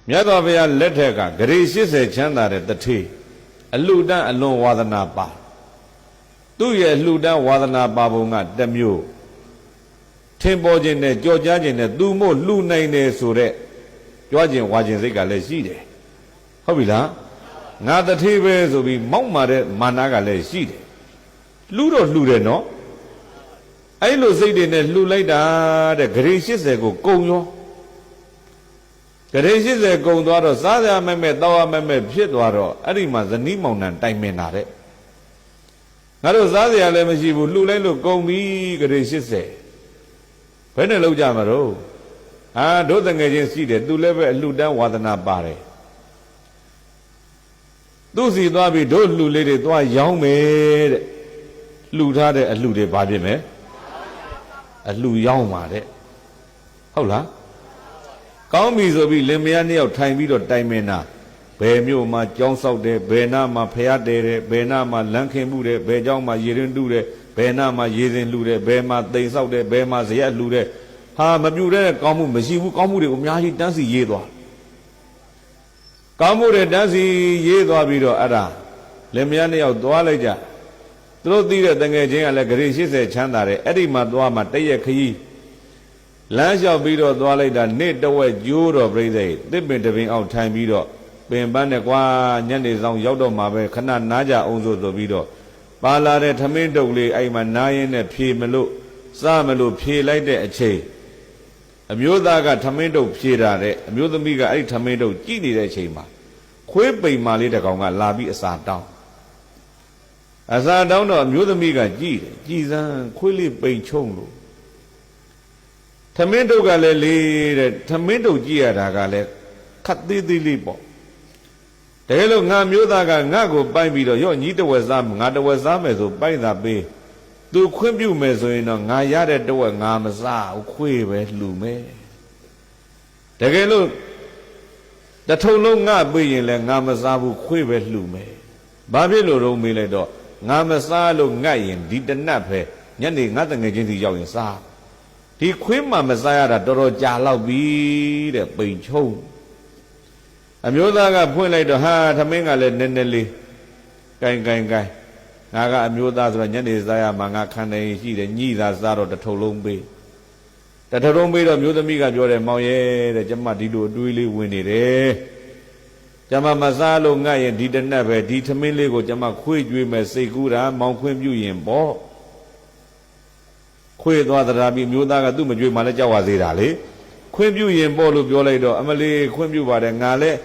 မြတ်စွာဘုရားလက်ထက်ကဂရေ80ချမ်းသာတဲ့တထေးအလှတန်းအလွန်ဝါဒနာပါသူ့ရဲ့လှတန်းဝါဒနာပါပုံကတစ်မျိုးထင်ပေါ်ခြင်းနဲ့ကြော်ကြားခြင်းနဲ့သူမို့လှနိုင်တယ်ဆိုတဲ့ကြွားခြင်းဝါခြင်းစိတ်ကလည်းရှိတယ်ဟုတ်ပြီလားငါတထေးပဲဆိုပြီးမောက်မာတဲ့မာနကလည်းရှိတယ်လှတော့လှတယ်နော်အဲ့လိုစိတ်တွေနဲ့လှလိုက်တာတဲ့ဂရေ80ကိုကုံရောဂရေ80ကုံသွားတော့စားရမဲ့တောက်ရမဲ့ဖြစ်သွားတော့အဲ့ဒီမှာဇနီးမောင်နှံတိုင်ပင်တာတဲ့ငါတို့စားစရာလည်းမရှိဘူးလှလိုက်လို့ကုံပြီဂရေ80ဘယ်နဲ့လောက်ကြမှာတော့တို့တငယ်ချင်းရှိတယ်သူလည်းပဲအလှတန်းဝါဒနာပါတယ်သူစီသွားပြီးတို့လှလေးတွေသွားရောင်းမယ်တဲ့လှထားတဲ့အလှတွေဘာဖြစ်မယ်အလှရောင်းပါတဲ့ဟုတ်လားကောင်းပြီဆိုပြီးလင်မယားနှစ်ယောက်ထိုင်ပြီးတော့တိုင်မင်တာဘယ်မြို့မှာကြောင်းဆောက်တယ်ဘယ်နာမှာဖျားတယ်ဘယ်နာမှာလမ်းခင်မှုတယ်ဘယ်เจ้าမှာရေရင်တူးတယ်ဘယ်နာမှာရေစင်လှူတယ်ဘယ်မှာတိမ်ဆောက်တယ်ဘယ်မှာဇရက်လှူတယ်ဟာမပြူတဲ့ကောင်းမှုမရှိဘူးကောင်းမှုတွေကိုအများကြီးတန်းစီရေးသွားကောင်းမှုတွေတန်းစီရေးသွားပြီးတော့အဲ့ဒါလင်မယားနှစ်ယောက်သွားလိုက်ကြသူတို့သိတဲ့တငယ်ချင်းကလည်းဂရေ80ချမ်းသာတယ်အဲ့ဒီမှာသွားမှတရက်ခရီးလမ်းလျှောက်ပြီးတော့သွားလိုက်တာနေ့တဝက်ကျိုးတော့ပြိသိတစ်ပင်တပင်အောင်ထိုင်ပြီးတော့ပင်ပန်းနဲ့ကွာညနေဆောင်ရောက်တော့မှာပဲခဏနားကြအောင်ဆိုပြီးတော့ပါလာတဲ့ထမင်းတုပ်လေးအဲ့မှာနားရင်းနဲ့ဖြေမလို့စားမလို့ဖြေလိုက်တဲ့အချိန်အမျိုးသားကထမင်းတုပ်ဖြေတာတဲ့အမျိုးသမီးကအဲ့ထမင်းတုပ်ကြည့်နေတဲ့အချိန်မှာခွေးပိန်မာလေးတစ်ကောင်ကလာပြီးအစာတောင်းတော့အမျိုးသမီးကကြည်တယ်ကြည်စမ်းခွေးလေးပိန်ချုံလို့ထမင်းတုပ်ကလည်းလေတဲ့ထမင်းတုပ်ကြည့်ရတာကလည်းခတ်သေးသေးလေးပေါ့တကယ်လို့ငါမျိုးသားကငါ့ကိုပိုက်ပြီးတော့ရော့ညီတဝက်စားငါတဝက်စားမယ်ဆိုပိုက်တာပေးသူခွင့်ပြုမယ်ဆိုရင်တော့ငါရတဲ့တဝက်ငါမစားဘူးခွေးပဲလှူမယ်တကယ်လို့တထုံလုံးငါပေးရင်လည်းငါမစားဘူးခွေးပဲလှူမယ်ဘာဖြစ်လို့တော့မေးလိုက်တော့ငါမစားလို့ငတ်ရင်ဒီတနတ်ပဲညနေငါတငယ်ချင်းစီရောက်ရင်စားဒီခွေးမှမစားရတာတော်တော်ကြာလောက်ပြီတဲ့ပိန်ချုံအမျိုးသားကဖွင့်လိုက်တော့ဟာသမင်းကလည်းနည်းနည်းလေးကိုင်ငါကအမျိုးသားဆိုတော့ညနေစားရမှာငါခံနေရှိတယ်ညိသာစားတော့တထုံလုံးပေးတော့မျိုးသမီးကပြောတယ်မောင်ရဲ့တဲ့ကျမဒီလိုအတွေးလေးဝင်နေတယ်ကျမမစားလို့ငတ်ရင်ဒီတနက်ပဲဒီသမင်းလေးကိုကျမခွေးကြွေးမယ်စိတ်ကူးတာမောင်ခွင့်ပြုရင်ပေါ့ခွေးသွားသရာပြီးမျိုးသားကသူ့မကြွေးမှလည်းကြောက်ရသေးတာလေခွင့်ပြုရင်ပေါ့လို့ပြောလိုက်တော့အမလေးခွင့်ပြုပါတယ်ငါလည်း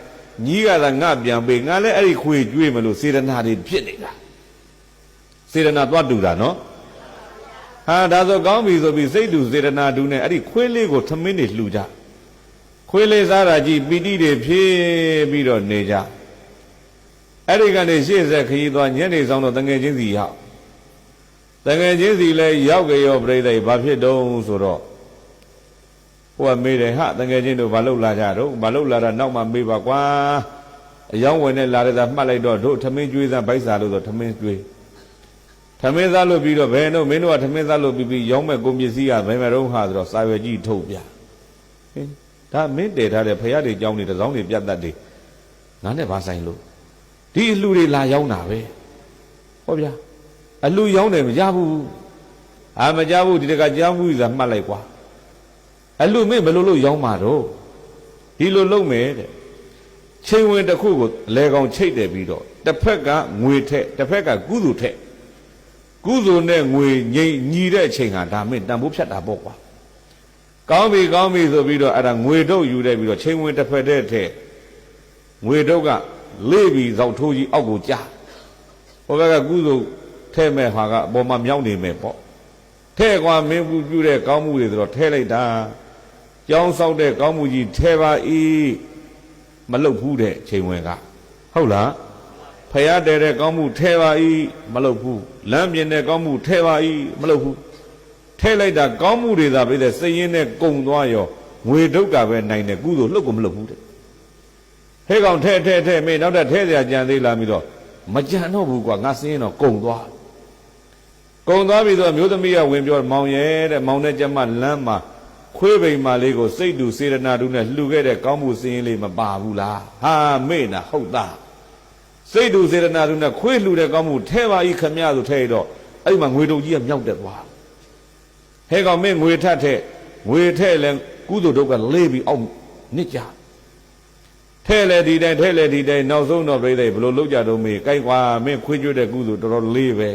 ညီးကသာငါပြန်ပေးငါလည်းအဲ့ဒီခွေးကြွေးမလို့စေတနာတွေဖြစ်နေတာစေတနာသွားတူတာနော်ဟာဒါဆိုကောင်းပြီဆိုပြီးစိတ်တူစေတနာတူနဲ့အဲ့ဒီခွေးလေးကိုသမင်းတွေလှူကြခွေးလေးစားတာကြည့်ပီတိတွေဖြည့်ပြီးတော့နေကြအဲ့ဒီကနေရှေ့ဆက်ခရီးသွားညနေဆောင်တော့တငယ်ချင်းစီရောက်တငယ်ချင်းစီလည်းရောက်ကြရောပြိသိဘာဖြစ်တုံးဆိုတော့ဟိုကမေးတယ်ဟာတငယ်ချင်းတို့ဘာလုပ်လာကြတော့ဘာလုပ်လာတာနောက်မှမေးပါကွာအယောင်းဝင်နဲ့လာတဲ့သာမှတ်လိုက်တော့တို့ထမင်းကျွေးစားဗိုက်စားလို့ဆိုထမင်းကျွေးထမင်းစားလို့ပြီးတော့ဘယ်တော့မင်းတို့ကထမင်းစားလို့ပြီးရောင်းမဲ့ကုန်ပစ္စည်းကဘယ်မှာတော့ဟာဆိုတော့စာရွက်ကြီးထုတ်ပြဟင်ဒါမင်းတည်ထားတဲ့ဖရာတွေကြောင်းတွေတစောင်းတွေပြတ်တတ်တယ်ငါနဲ့ဘာဆိုင်လို့ဒီအလှတွေလာရောက်တာပဲဟောဗျာအလှရောင်းတယ်မကြဘူးမကြဘူးဒီတကကြားဘူးဆိုတာမှတ်လိုက်ကွာအလှမင်းဘယ်လိုလုပ်ရောင်းမှာတော့ဒီလိုလုပ်မယ်တဲ့ချိန်ဝင်တစ်ခုကိုလဲကောင်ချိတ်တယ်ပြီးတော့တစ်ဖက်ကငွေထက်တစ်ဖက်ကကုသိုလ်ထက်ကုသိုလ်နဲ့ငွေညီတဲ့အချိန်ဟာဒါမင်းတန်ဖိုးဖြတ်တာပေါ့ကွာကောင်းပြီဆိုပြီးတော့အဲ့ဒါငွေထုတ်ယူတယ်ပြီးတော့ချိန်ဝင်တစ်ဖက်တည်းထက်ငွေထုတ်ကလေးပြီးဇောက်ထိုးကြီးအောက်ကိုကြားဟိုဘက်ကကုသိုလ်ထဲမဲ့ဟာကအပေါ်မှာမြောင်းနေမယ်ပေါ့ထဲကွာမင်းပြုတဲ့ကောင်းမှုတွေဆိုတော့ထဲလိုက်တာကြောင်းဆောက်တဲ့ကောင်းမှုကြီးထဲပါ၏မလုတ်ဘူးတဲ့ချိန်ဝင်ကဟုတ်လားဖယားတဲတဲ့ကောင်းမှုထဲပါ၏မလုတ်ဘူးလမ်းပြင်တဲ့ကောင်းမှုထဲပါ၏မလုတ်ဘူးထဲလိုက်တာကောင်းမှုတွေသာပဲတဲ့စိတ်ရင်းနဲ့ကုံသွားရောငွေဒုက္ခပဲနိုင်တယ်ကုသိုလ်လှုပ်ကိုမလှုပ်ဘူးတဲ့ဟဲ့ကောင်ထဲမင်းနောက်ထပ်ထဲเสียကြံသေးလာပြီးတော့မကြံတော့ဘူးကွာငါစင်းတော့ကုံသွားပြီဆိုမျိုးသမီးကဝင်ပြောမောင်ရဲ့တဲ့မောင်နဲ့ကျမလမ်းမှာ ခွေးပိန်မာလေးကိုစိတ်တူစေရနာတူနဲ့လှူခဲ့တဲ့ကောင်းမှုစင်းလေးမပါဘူးလားဟာမေ့နာဟုတ်သားစိတ်တူစေရနာတူနဲ့ခွေးလှူတဲ့ကောင်းမှုထဲပါဤခမရဆိုထဲတော့အဲ့မှာငွေတုံကြီးကမြောက်တက်သွားဟဲကောင်မင်းငွေထက်ထဲငွေထဲလဲကုသိုလ်ဒုက္ခလေးပြီးအောင်နစ်ကြထဲလေဒီတိုင်းထဲလေဒီတိုင်းနောက်ဆုံးတော့ပြိသိဘလို့လောက်ကြတော့မေးကြိုက်ကွာမင်းခွေးကျွတ်တဲ့ကုသိုလ်တော်တော်လေးပဲ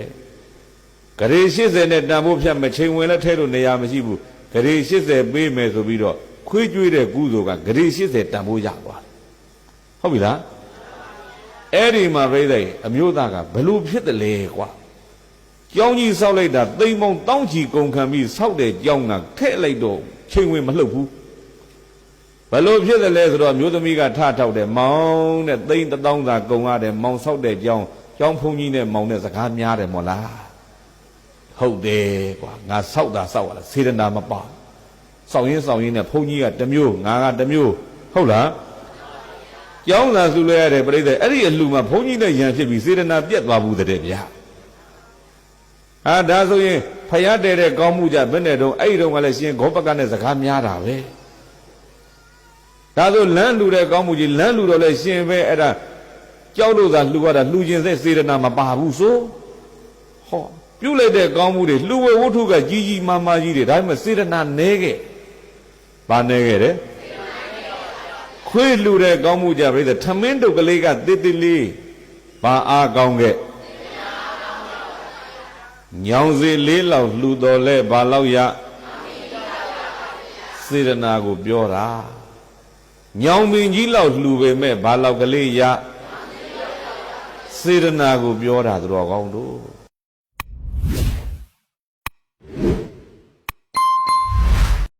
ဂရေ80နဲ့တန်ဖို့ဖြတ်မချိန်ဝင်လဲထဲလို့နေရာမရှိဘူးဂရေ80ပေးမယ်ဆိုပြီးတော့ခွေးကျွေးတဲ့ကုသိုလ်ကဂရေ80တန်ဖို့ရသွားတယ်ဟုတ်ပြီလားအဲ့ဒီမှာပြိသိအမျိုးသားကဘလို့ဖြစ်တယ်လဲကွာကျောင်းကြီးဆောက်လိုက်တာသိမ့်ပေါင်းတောင်းချီကုန်ခံပြီးဆောက်တဲ့ကျောင်းကထဲ့လိုက်တော့ချိန်ဝင်မလှုပ်ဘူးဘလို့ဖြစ်တယ်လဲဆိုတော့မျိုးသမီးကထထောက်တယ်မောင်းတဲ့သိမ့်1000သာကုန်ရတယ်မောင်းဆောက်တဲ့ကျောင်းဖုန်းကြီးနဲ့မောင်းတဲ့စကားများတယ်မို့လားဟုတ်တယ်ကွာငါဆောက်တာဆောက်ရတာစေတနာမပါဆောက်ရင်းနဲ့ဘုန်းကြီးကတစ်မျိုးငါကတစ်မျိုးဟုတ်လားကျောင်းသာစုလဲရတယ်ပြိဿအဲ့ဒီအလှမှာဘုန်းကြီးနဲ့ရန်ဖြစ်ပြီးစေတနာပြတ်သွားဘူးတဲ့ဗျာဒါဆိုရင်ဖယားတဲတဲ့ကောင်းမှုကြဘယ်နဲ့တော့အဲ့ဒီတော့ကလည်းရှင်ဂောပကနဲ့စကားများတာပဲဒါဆိုလမ်းလူတဲ့ကောင်းမှုကြီးလမ်းလူတော့လဲရှင်ပဲအဲ့ဒါကြောက်လို့သာလှူရတာလှူခြင်းစိတ်စေတနာမပါဘူးဆိုဟောပြုလိုက်တဲ့ကောင်းမှုတွေလှူဝဲဝတ္ထုကကြီးကြီးမားမားကြီးတွေဒါပေမဲ့စေတနာနဲခဲ့ဘာနဲခဲ့တယ်ခွေးလှူတဲ့ကောင်းမှုကြပြိဿထမင်းတုပ်ကလေးကတစ်တစ်လေးဘာအားကောင်းခဲ့ညောင်စီလေးလောက်လှူတော်လဲဘာလောက်ရစေတနာကိုပြောတာညောင်ပင်ကြီးလောက်လှူပေမဲ့ဘာလောက်ကလေးရစေတနာကိုပြောတာသူတော်ကောင်းတို့